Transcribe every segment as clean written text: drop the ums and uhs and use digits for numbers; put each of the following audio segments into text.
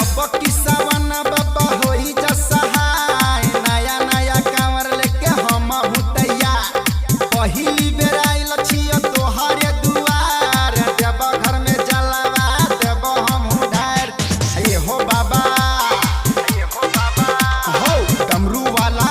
अब किसवन बाबा होई जा सहाय नया नया कांवर लेके हम हुतैया पहिली बेर आइल छियो तोहरे दुआर देव घर में जलवा देव हम ढार ये हो बाबा हो डमरू वाला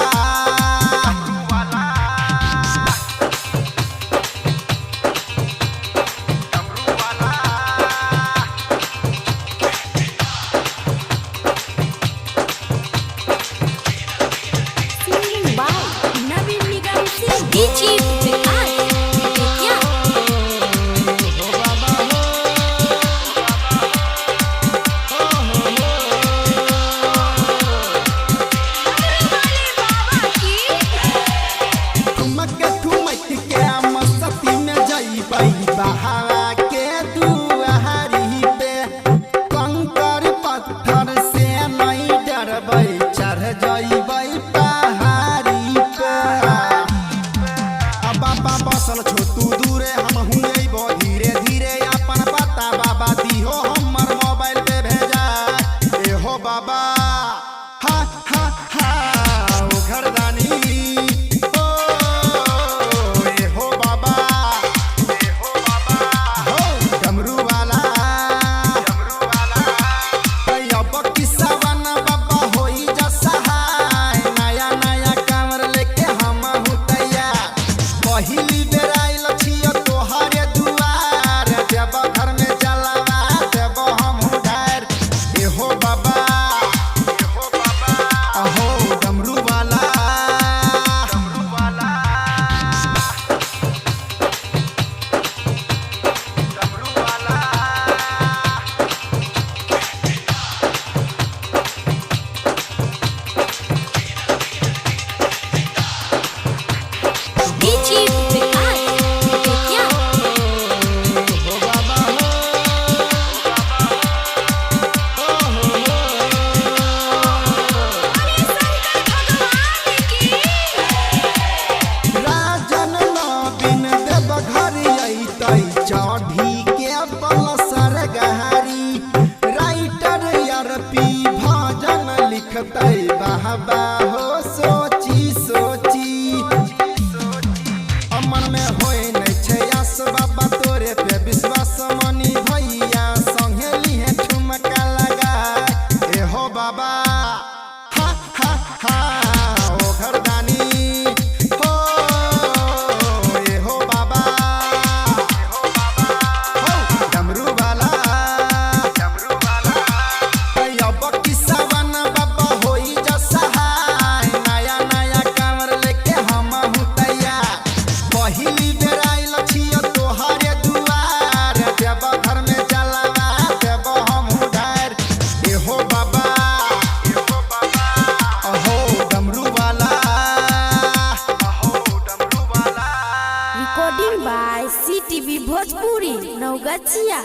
बहा के दुआरी पे कंकर पत्थर से नहीं डरबै चढ़ जइबै पहाड़ी पे अब बाबा बसल छो तू दूरे हम हुएबो धीरे धीरे अपन पता बाबा दिहो हमर मोबाइल पे भेजा ए हो बाबा हा हा हा ओ घरदानी पहिली बेर आइल छियो तोहरे दुआर देव घर में जलवा देव हम ढार एहो बाबा अहो डमरू वाला चढ़ी के पलसर गहरी राइटर आरपी भजन लिखतै बाबा हो सोची सोची अमन में होय नै छै आस बाबा तोरे पे विश्वास मनी भैया संगे लिहे ठुमका लगा ए हो बाबा हा हा हा ओ घरदानी पहिली बेर आइल छियो तोहरे दुआर देव घर में जलवा देव हम ढार एहो बाबा अहो डमरू वाला recording by CTV Bhojpuri Naugachhia.